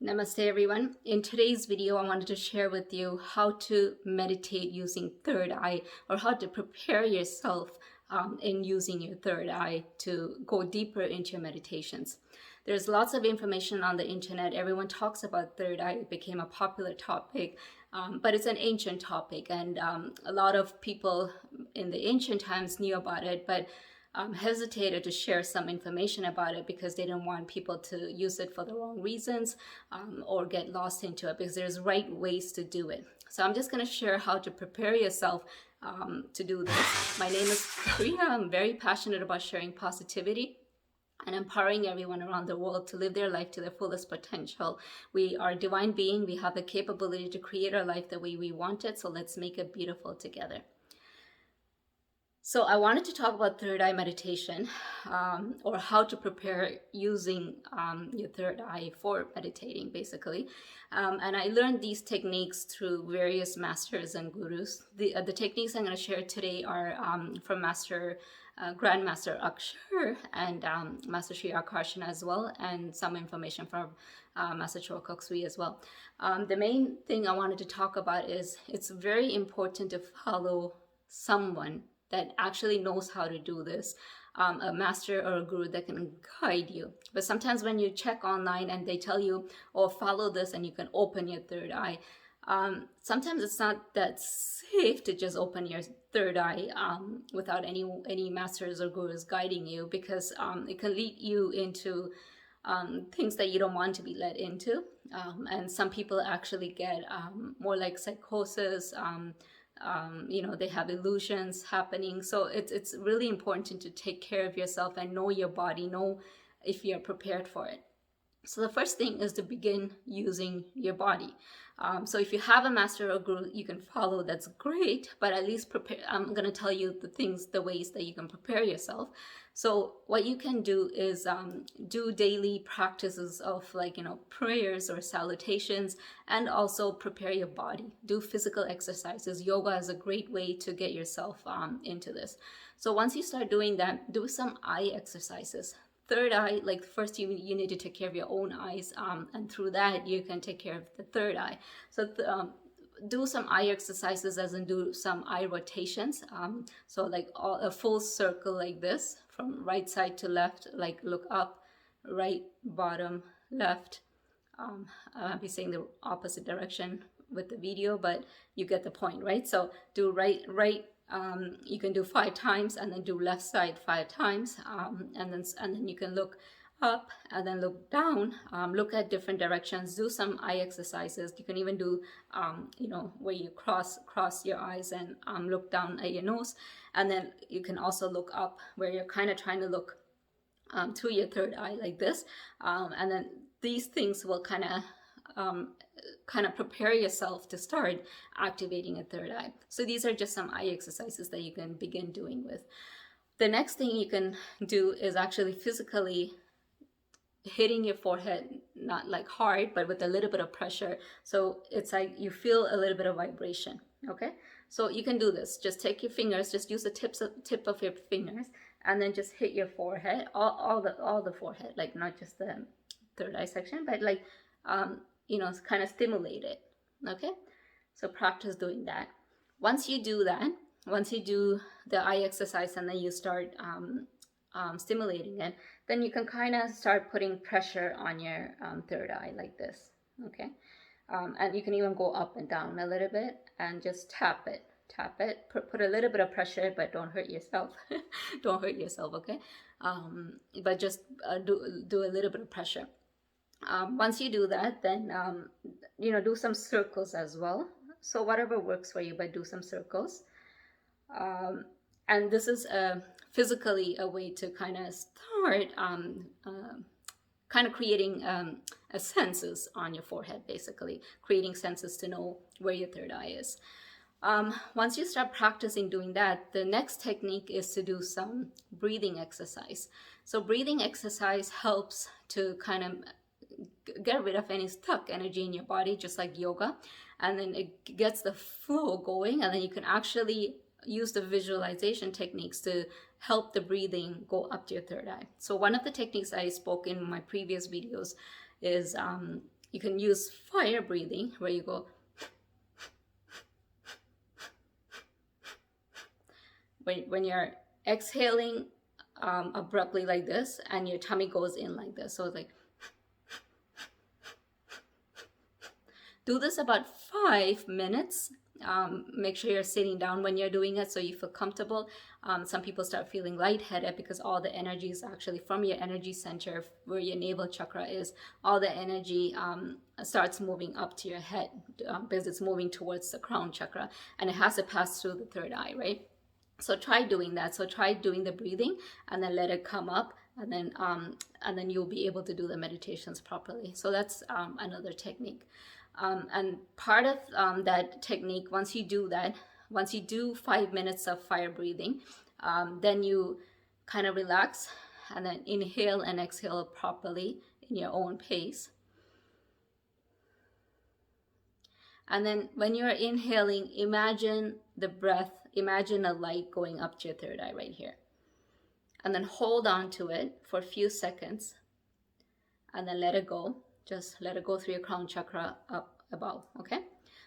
Namaste everyone. In today's video, I wanted to share with you how to meditate using third eye, or how to prepare yourself in using your third eye to go deeper into your meditations. There's lots of information on the internet. Everyone talks about third eye. It became a popular topic, but it's an ancient topic, and a lot of people in the ancient times knew about it, but hesitated to share some information about it because they didn't want people to use it for the wrong reasons or get lost into it, because there's right ways to do it. So I'm just going to share how to prepare yourself to do this. My name is Priya. I'm very passionate about sharing positivity and empowering everyone around the world to live their life to their fullest potential. We are a divine being. We have the capability to create our life the way we want it. So let's make it beautiful together. So I wanted to talk about third eye meditation, or how to prepare using your third eye for meditating, basically. And I learned these techniques through various masters and gurus. The techniques I'm going to share today are from Grandmaster Akshar and Master Sri Akarshana as well, and some information from Master Choa Sui as well. The main thing I wanted to talk about is it's very important to follow someone that actually knows how to do this, a master or a guru that can guide you. But sometimes when you check online and they tell you, oh, follow this and you can open your third eye, sometimes it's not that safe to just open your third eye without any masters or gurus guiding you, because it can lead you into things that you don't want to be led into. And some people actually get more like psychosis, they have illusions happening. So it's really important to take care of yourself and know your body, know if you're prepared for it. So the first thing is to begin using your body. So if you have a master or guru you can follow, that's great, but at least prepare. I'm going to tell you the ways that you can prepare yourself. So what you can do is do daily practices of prayers or salutations, and also prepare your body. Do physical exercises. Yoga is a great way to get yourself into this. So once you start doing that, do some eye exercises. Third eye, like first you need to take care of your own eyes, and through that you can take care of the third eye. So do some eye exercises, as in do some eye rotations. So like a full circle like this, from right side to left, like look up, right, bottom, left. I'll be saying the opposite direction with the video, but you get the point, right? So do right. You can do 5 times, and then do left side 5 times, and then you can look up and then look down, look at different directions, do some eye exercises. You can even do where you cross your eyes and look down at your nose, and then you can also look up where you're kind of trying to look to your third eye like this, and then these things will kind of prepare yourself to start activating a third eye. So these are just some eye exercises that you can begin doing with. The next thing you can do is actually physically hitting your forehead, not like hard, but with a little bit of pressure. So it's like you feel a little bit of vibration. Okay, so you can do this. Just take your fingers, just use the tip of your fingers, and then just hit your forehead, all the forehead, like not just the third eye section, but like kind of stimulate it. Okay, so practice doing that. Once you do the eye exercise, and then you start stimulating it, then you can kind of start putting pressure on your third eye like this. Okay, and you can even go up and down a little bit and just tap it, put a little bit of pressure, but don't hurt yourself. Don't hurt yourself, okay? But just do a little bit of pressure. Once you do that, then do some circles as well. So whatever works for you, but do some circles. And this is physically a way to kind of start creating a senses on your forehead, basically creating senses to know where your third eye is. Once you start practicing doing that, the next technique is to do some breathing exercise. So breathing exercise helps to kind of get rid of any stuck energy in your body, just like yoga, and then it gets the flow going, and then you can actually use the visualization techniques to help the breathing go up to your third eye. So one of the techniques I spoke in my previous videos is you can use fire breathing, where you go when you're exhaling abruptly like this, and your tummy goes in like this. So it's like, do this about 5 minutes. Make sure you're sitting down when you're doing it so you feel comfortable. Some people start feeling lightheaded because all the energy is actually from your energy center, where your navel chakra is. All the energy starts moving up to your head because it's moving towards the crown chakra, and it has to pass through the third eye, right? So try doing that. So try doing the breathing, and then let it come up, and then you'll be able to do the meditations properly. So that's another technique. And part of that technique, once you do 5 minutes of fire breathing, then you kind of relax, and then inhale and exhale properly in your own pace. And then when you're inhaling, imagine the breath, imagine a light going up to your third eye right here. And then hold on to it for a few seconds, and then let it go. Just let it go through your crown chakra up above, okay?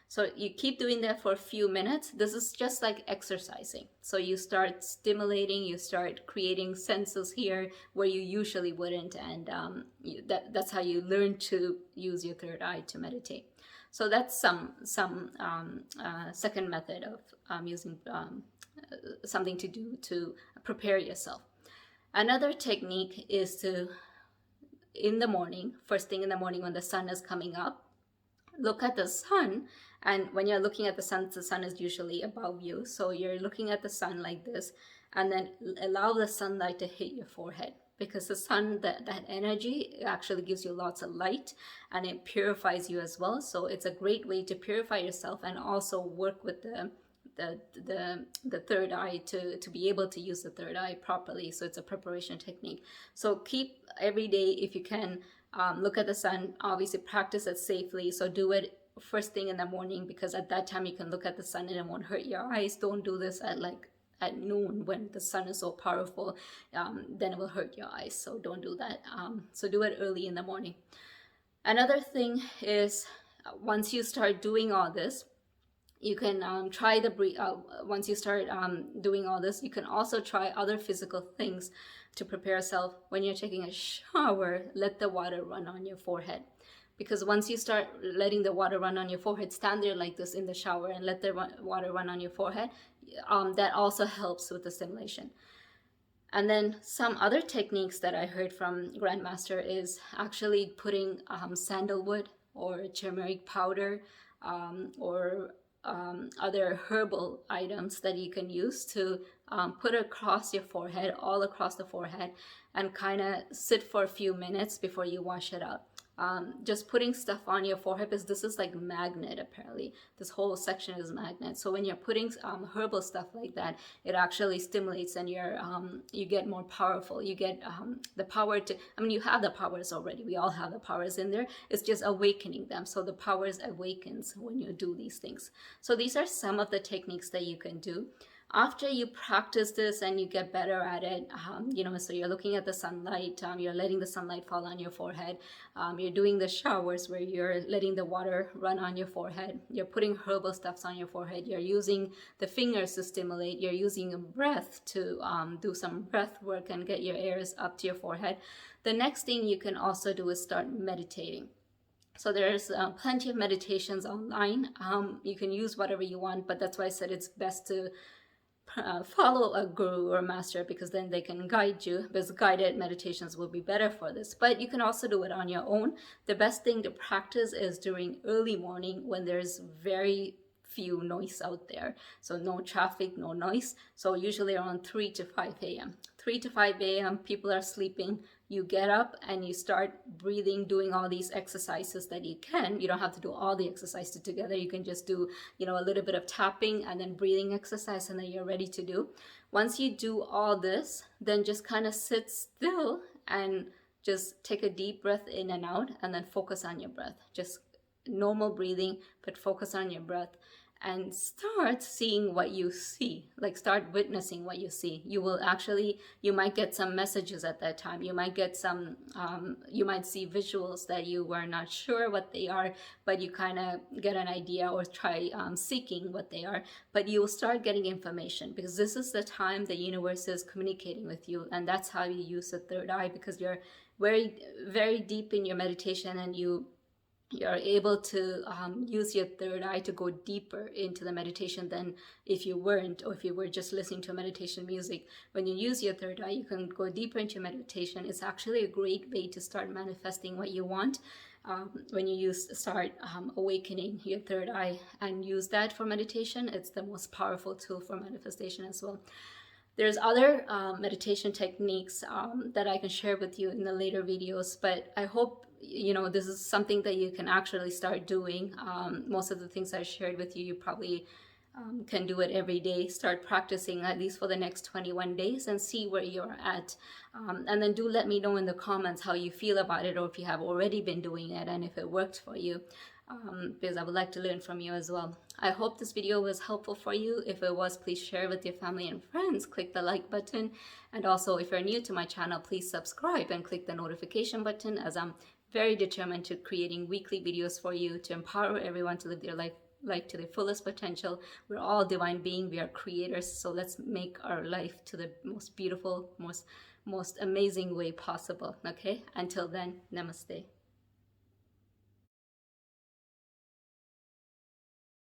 So you keep doing that for a few minutes. This is just like exercising. So you start stimulating, you start creating senses here where you usually wouldn't, and that's how you learn to use your third eye to meditate. So that's some second method of using something to do to prepare yourself. Another technique is to, in the morning, first thing in the morning when the sun is coming up, look at the sun. And when you're looking at the sun is usually above you. So you're looking at the sun like this, and then allow the sunlight to hit your forehead, because the sun, that energy actually gives you lots of light, and it purifies you as well. So it's a great way to purify yourself and also work with the third eye to be able to use the third eye properly. So it's a preparation technique. So keep every day, if you can, look at the sun. Obviously practice it safely, so do it first thing in the morning, because at that time you can look at the sun and it won't hurt your eyes. Don't do this at noon when the sun is so powerful, then it will hurt your eyes. So don't do that. So do it early in the morning. Another thing is, once you start doing all this, you can try the once you start doing all this, you can also try other physical things to prepare yourself. When you're taking a shower, let the water run on your forehead. Because once you start letting the water run on your forehead, stand there like this in the shower and let the water run on your forehead. That also helps with the stimulation. And then some other techniques that I heard from Grandmaster is actually putting sandalwood or turmeric powder or other herbal items that you can use to put across your forehead, all across the forehead, and kind of sit for a few minutes before you wash it out. Just putting stuff on your forehead, because this is like magnet, apparently. This whole section is magnet. So when you're putting herbal stuff like that, it actually stimulates, and you get more powerful. You get the power to, I mean, you have the powers already. We all have the powers in there. It's just awakening them. So the powers awakens when you do these things. So these are some of the techniques that you can do. After you practice this and you get better at it, so you're looking at the sunlight, you're letting the sunlight fall on your forehead, you're doing the showers where you're letting the water run on your forehead, you're putting herbal stuffs on your forehead, you're using the fingers to stimulate, you're using a breath to do some breath work and get your airs up to your forehead. The next thing you can also do is start meditating. So there's plenty of meditations online. You can use whatever you want, but that's why I said it's best to follow a guru or master, because then they can guide you, because guided meditations will be better for this. But you can also do it on your own. The best thing to practice is during early morning when there's very few noise out there. So no traffic, no noise. So usually around 3 to 5 a.m. 3 to 5 a.m. people are sleeping. You get up and you start breathing, doing all these exercises that you can. You don't have to do all the exercises together. You can just do, a little bit of tapping and then breathing exercise, and then you're ready to do. Once you do all this, then just kind of sit still and just take a deep breath in and out, and then focus on your breath. Just normal breathing, but focus on your breath. and start seeing what you see. Like, start witnessing what you see. You will actually, you might get some messages at that time. You might get some, you might see visuals that you were not sure what they are, but you kind of get an idea, or try seeking what they are. But you will start getting information, because this is the time the universe is communicating with you. And that's how you use the third eye, because you're very deep in your meditation, and you're able to use your third eye to go deeper into the meditation than if you weren't, or if you were just listening to meditation music. When you use your third eye, you can go deeper into meditation. It's actually a great way to start manifesting what you want. When you start awakening your third eye and use that for meditation, it's the most powerful tool for manifestation as well. There's other meditation techniques that I can share with you in the later videos, but I hope this is something that you can actually start doing. Most of the things I shared with you, you probably can do it every day. Start practicing at least for the next 21 days and see where you're at. And then do let me know in the comments how you feel about it, or if you have already been doing it and if it worked for you. Because I would like to learn from you as well. I hope this video was helpful for you. If it was, please share with your family and friends. Click the like button. And also, if you're new to my channel, please subscribe and click the notification button, as I'm very determined to creating weekly videos for you to empower everyone to live their life to their fullest potential. We're all divine beings. We are creators. So let's make our life to the most beautiful, most amazing way possible. Okay? Until then, namaste.